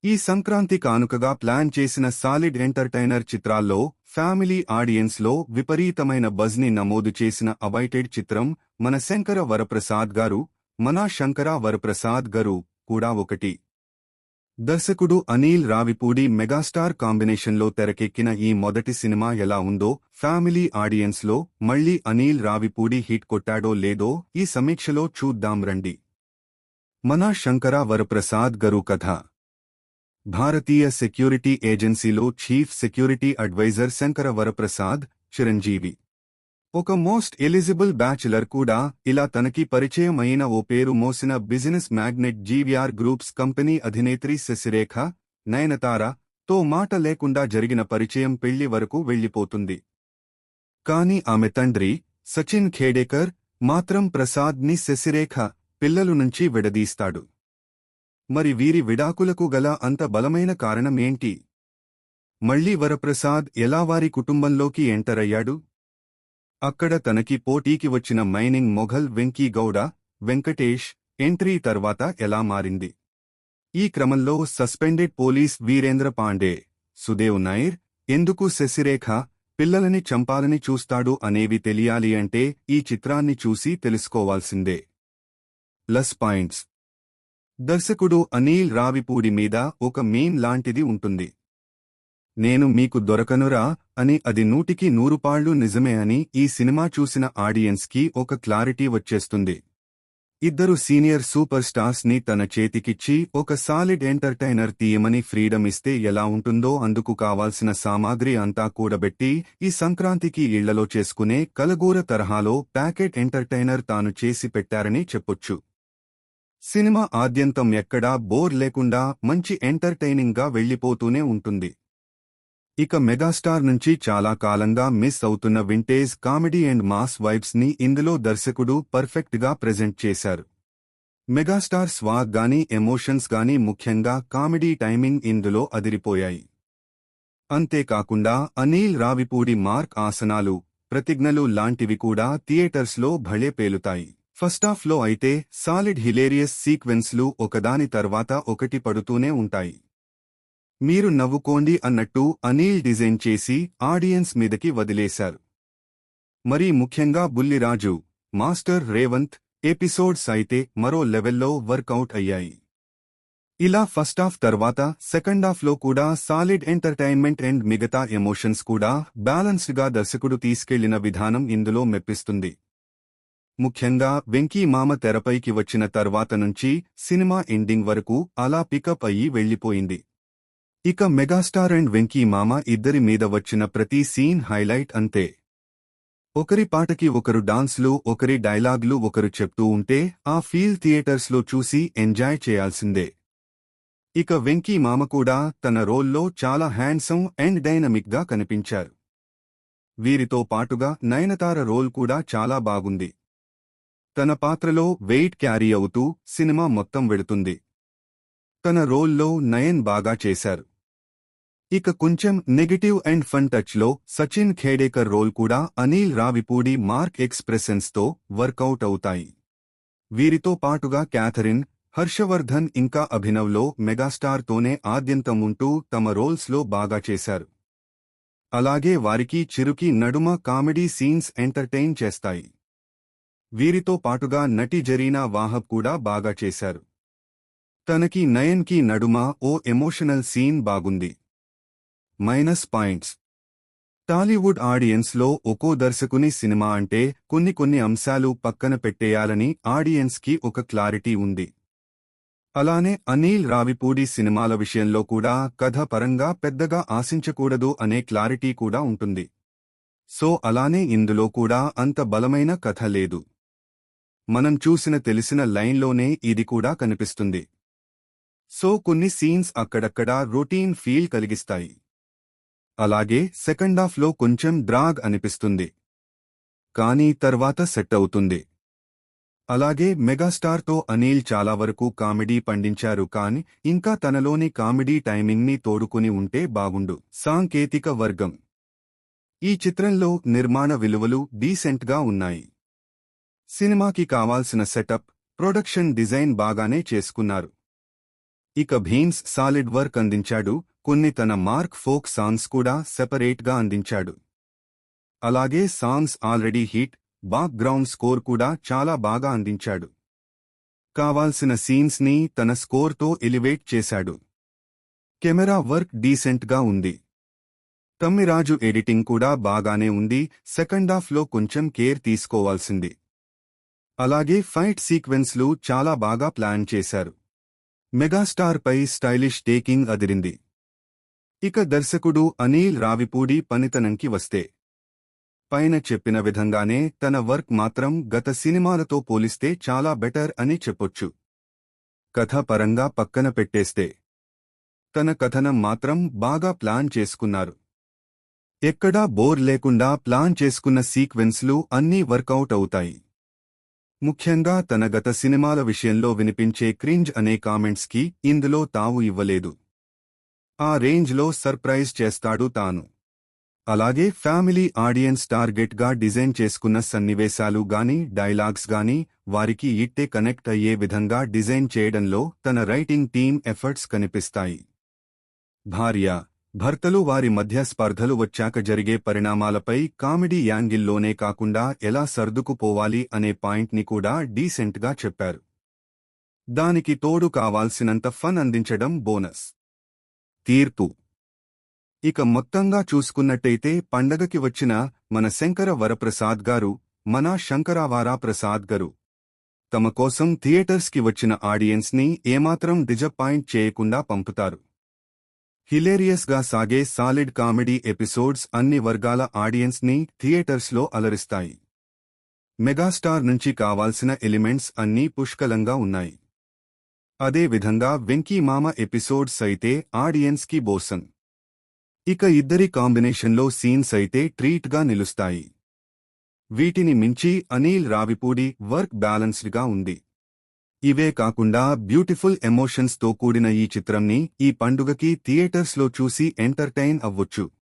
ఈ సంక్రాంతి కానుకగా ప్లాన్ చేసిన సాలిడ్ ఎంటర్టైనర్ చిత్రాల్లో ఫ్యామిలీ ఆడియన్స్లో విపరీతమైన బజ్ని నమోదు చేసిన అవైటెడ్ చిత్రం మన శంకర వరప్రసాద్ గారు కూడా ఒకటి. దర్శకుడు అనిల్ రావిపూడి మెగాస్టార్ కాంబినేషన్లో తెరకెక్కిన ఈ మొదటి సినిమా ఎలా ఉందో, ఫ్యామిలీ ఆడియన్స్లో మళ్లీ అనిల్ రావిపూడి హిట్ కొట్టాడో లేదో ఈ సమీక్షలో చూద్దాం రండి. మన శంకర వరప్రసాద్ గారు కథ. భారతీయ సెక్యూరిటీ ఏజెన్సీలో chief security adviser Shankara Varaprasad, Chiranjeevi. ఒక మోస్ట్ ఎలిజిబుల్ బ్యాచులర్ కూడా. ఇలా తనకి పరిచయం అయిన ఓ పేరు మోసిన business magnate GVR groups company అధినేత్రి శశిరేఖ, నయనతార తో మాట లేకుండా జరిగిన పరిచయం పెళ్లి వరకు వెళ్లిపోతుంది. కాని ఆమె తండ్రి సచిన్ ఖేడేకర్ మాత్రం ప్రసాద్ ని శశిరేఖ పిల్లలు నుంచి విడదీస్తాడు. మరి వీరి విడాకులకు గల అంత బలమైన కారణమేంటి? మళ్లీ వరప్రసాద్ ఎలా వారి కుటుంబంలోకి ఎంటర్ అయ్యాడు? అక్కడ తనకి పోటీకి వచ్చిన మైనింగ్ మొఘల్ వెంకీ గౌడ, వెంకటేష్ ఎంట్రీ తర్వాత ఎలా మారింది? ఈ క్రమంలో సస్పెండెడ్ పోలీస్ వీరేంద్ర పాండే, సుదేవ్ నాయర్ ఎందుకు శశిరేఖ పిల్లలని చంపాలని చూస్తాడు అనేవి తెలియాలి అంటే ఈ చిత్రాన్ని చూసి తెలుసుకోవాల్సిందే. Plus points. దర్శకుడు అనిల్ రావిపూడి మీద ఒక మీమ్ లాంటిది ఉంటుంది. నేను మీకు దొరకనురా అని. అది 100కి 100 పాళ్లు నిజమే అని ఈ సినిమా చూసిన ఆడియన్స్కి ఒక క్లారిటీ వచ్చేస్తుంది. ఇద్దరు సీనియర్ సూపర్ స్టార్స్ ని తన చేతికిచ్చి ఒక సాలిడ్ ఎంటర్టైనర్ తీయమని ఫ్రీడమ్ ఇస్తే ఎలా ఉంటుందో అందుకు కావాల్సిన సామాగ్రి అంతా కూడబెట్టి ఈ సంక్రాంతికి ఇళ్లలో చేసుకునే కలగూర తరహాలో ప్యాకెట్ ఎంటర్టైనర్ తాను చేసి పెట్టారని చెప్పొచ్చు. సినిమా ఆద్యంతం ఎక్కడా బోర్ లేకుండా మంచి ఎంటర్టైనింగ్గా వెళ్లిపోతూనే ఉంటుంది. ఇక మెగాస్టార్ నుంచి చాలా కాలంగా మిస్ అవుతున్న vintage comedy and mass vibes ని ఇందులో దర్శకుడు పర్ఫెక్ట్ గా ప్రెజెంట్ చేశారు. మెగాస్టార్ స్వాగ్ గానీ ఎమోషన్స్ గానీ ముఖ్యంగా కామెడీ టైమింగ్ ఇందులో అదిరిపోయాయి. అంతేకాకుండా అనిల్ రావిపూడి మార్క్ ఆసనాలు, ప్రతిజ్ఞలు లాంటివి కూడా థియేటర్స్లో భళే పేలుతాయి. ఫస్టాఫ్లో అయితే సాలిడ్ హిలేరియస్ సీక్వెన్స్లు ఒకదాని తర్వాత ఒకటి పడుతూనే ఉంటాయి. మీరు నవ్వుకోండి అన్నట్టు అనిల్ డిజైన్ చేసి ఆడియన్స్ మీదకి వదిలేశారు. మరీ ముఖ్యంగా బుల్లిరాజు, మాస్టర్ రేవంత్ ఎపిసోడ్స్ అయితే మరో లెవెల్లో వర్కౌట్ అయ్యాయి. ఇలా ఫస్టాఫ్ తర్వాత సెకండాఫ్లో కూడా సాలిడ్ ఎంటర్టైన్మెంట్ అండ్ మిగతా ఎమోషన్స్ కూడా బ్యాలెన్స్డ్గా దర్శకుడు తీసుకెళ్లిన విధానం ఇందులో మెప్పిస్తుంది. ముఖ్యంగా వెంకీ మామ తెరపైకి వచ్చిన తర్వాత నుంచి సినిమా ఎండింగ్ వరకు అలా పికప్ అయ్యి వెళ్లిపోయింది. ఇక మెగాస్టార్ అండ్ వెంకీ మామ ఇద్దరి మీద వచ్చిన ప్రతి సీన్ హైలైట్ అంతే. ఒకరి పాటకి ఒకరు డాన్స్లు, ఒకరి డైలాగ్లు ఒకరు చెప్తూ ఉంటే ఆ ఫీల్ థియేటర్స్లో చూసి ఎంజాయ్ చేయాల్సిందే. ఇక వెంకీ మామ కూడా తన రోల్లో చాలా హ్యాండ్సమ్ అండ్ డైనమిక్గా కనిపించారు. వీరితో పాటుగా నయనతార రోల్ కూడా చాలా బాగుంది. తన పాత్రలో వెయిట్ క్యారీ అవుతూ సినిమా మొత్తం వెళుతుంది. తన రోల్లో నయన్ బాగా చేశారు. ఇక కొంచెం నెగటివ్ అండ్ ఫన్ టచ్లో సచిన్ ఖేడేకర్ రోల్ కూడా అనిల్ రావిపూడి మార్క్ ఎక్స్ప్రెషన్స్తో వర్కౌట్ అవుతాయి. వీరితో పాటుగా క్యాథరిన్, హర్షవర్ధన్ ఇంకా అభినవ్లో మెగాస్టార్తోనే ఆద్యంతం ఉంటూ తమ రోల్స్లో బాగా చేశారు. అలాగే వారికి చిరుకి నడుమ కామెడీ సీన్స్ ఎంటర్టైన్ చేస్తాయి. వీరితో పాటుగా నటి జరీనా వాహబ్ కూడా బాగా చేశారు. తనకి నయన్కి నడుమ ఓ ఎమోషనల్ సీన్ బాగుంది. Minus points. టాలీవుడ్ ఆడియన్స్లో ఒక్కో దర్శకుని సినిమా అంటే కొన్ని అంశాలు పక్కన పెట్టేయాలని ఆడియన్స్కి ఒక క్లారిటీ ఉంది. అలానే అనిల్ రావిపూడి సినిమాల విషయంలో కూడా కథ పరంగా పెద్దగా ఆశించకూడదు అనే క్లారిటీ కూడా ఉంటుంది. సో అలానే ఇందులో కూడా అంత బలమైన కథ లేదు. మనం చూసిన తెలిసిన లైన్లోనే ఇది కూడా కనిపిస్తుంది. సో కొన్ని సీన్స్ అక్కడక్కడా రొటీన్ ఫీల్ కలిగిస్తాయి. అలాగే సెకండాఫ్లో కొంచెం డ్రాగ్ అనిపిస్తుంది. కానీ తర్వాత సెట్ అవుతుంది. అలాగే మెగాస్టార్తో అనిల్ చాలా వరకు కామెడీ పండించారు కానీ ఇంకా తనలోని కామెడీ టైమింగ్ని తోడుకుని ఉంటే బాగుండు. సాంకేతిక వర్గం. ఈ చిత్రంలో నిర్మాణ విలువలు డీసెంట్గా ఉన్నాయి. సినిమాకి కావాల్సిన సెటప్, ప్రొడక్షన్ డిజైన్ బాగానే చేసుకున్నారు. ఇక భీమ్స్ సాలిడ్ వర్క్ అందించాడు, కొన్ని తన మార్క్ ఫోక్ సాంగ్స్ కూడా సెపరేట్గా అందించాడు. అలాగే songs already hit, background score కూడా చాలా బాగా అందించాడు. కావాల్సిన సీన్స్ ని తన స్కోర్తో ఎలివేట్ చేశాడు. కెమెరా వర్క్ డీసెంట్గా ఉంది. తమ్మిరాజు ఎడిటింగ్ కూడా బాగానే ఉంది, సెకండాఫ్లో కొంచెం కేర్ తీసుకోవాల్సింది. అలాగే ఫైట్ సీక్వెన్స్లు చాలా బాగా ప్లాన్ చేశారు. మెగాస్టార్ పై స్టైలిష్ టేకింగ్ అదిరింది. ఇక దర్శకుడు అనిల్ రావిపూడి పనితనంకి వస్తే, పైన చెప్పిన విధంగానే తన వర్క్ మాత్రం గత సినిమాలతో పోలిస్తే చాలా బెటర్ అని చెప్పొచ్చు. కథ పరంగా పక్కన పెట్టేస్తే, తన కథనం మాత్రం బాగా ప్లాన్ చేసుకున్నారు. ఎక్కడా బోర్ లేకుండా ప్లాన్ చేసుకున్న సీక్వెన్స్లు అన్నీ వర్కౌట్ అవుతాయి. ముఖ్యంగా తన గత సినిమాల విషయంలో వినిపించే క్రింజ్ అనే కామెంట్స్కి ఇందులో తావు ఇవ్వలేదు. ఆ రేంజ్లో సర్ప్రైజ్ చేస్తాడు తాను. అలాగే ఫ్యామిలీ ఆడియన్స్ టార్గెట్గా డిజైన్ చేసుకున్న సన్నివేశాలు గానీ డైలాగ్స్ గానీ వారికి ఇట్టే కనెక్ట్ అయ్యే విధంగా డిజైన్ చేయడంలో తన రైటింగ్ టీమ్ ఎఫర్ట్స్ కనిపిస్తాయి. భార్య, భర్తలు వారి మధ్య స్పర్ధలు వచ్చాక జరిగే పరిణామాలపై కామెడీ యాంగిల్లోనే కాకుండా ఎలా సర్దుకుపోవాలి అనే పాయింట్ని కూడా డీసెంట్గా చెప్పారు. దానికి తోడు కావాల్సినంత ఫన్ అందించడం బోనస్. తీర్పు. ఇక మొత్తంగా చూసుకున్నట్టయితే పండగకి వచ్చిన మన శంకర వరప్రసాద్ గారు, మన శంకరావారా ప్రసాద్ గారు తమ కోసం థియేటర్స్కి వచ్చిన ఆడియన్స్ని ఏమాత్రం డిజపాయింట్ చేయకుండా పంపుతారు. హిలేరియస్గా సాగే సాలిడ్ కామెడీ ఎపిసోడ్స్ అన్ని వర్గాల ఆడియన్స్ని థియేటర్స్లో అలరిస్తాయి. మెగాస్టార్ నుంచి కావాల్సిన ఎలిమెంట్స్ అన్నీ పుష్కలంగా ఉన్నాయి. అదే విధంగా వెంకీ మామ ఎపిసోడ్స్ అయితే ఆడియన్స్కి బోసన్. ఇక ఇద్దరి కాంబినేషన్లో సీన్స్ అయితే ట్రీట్గా నిలుస్తాయి. వీటిని మించి అనిల్ రావిపూడి వర్క్ బ్యాలెన్స్డ్గా ఉంది. ఇవే కాకుండా బ్యూటిఫుల్ ఎమోషన్స్తో కూడిన ఈ చిత్రంని ఈ పండుగకి థియేటర్స్లో చూసి ఎంటర్టైన్ అవ్వొచ్చు.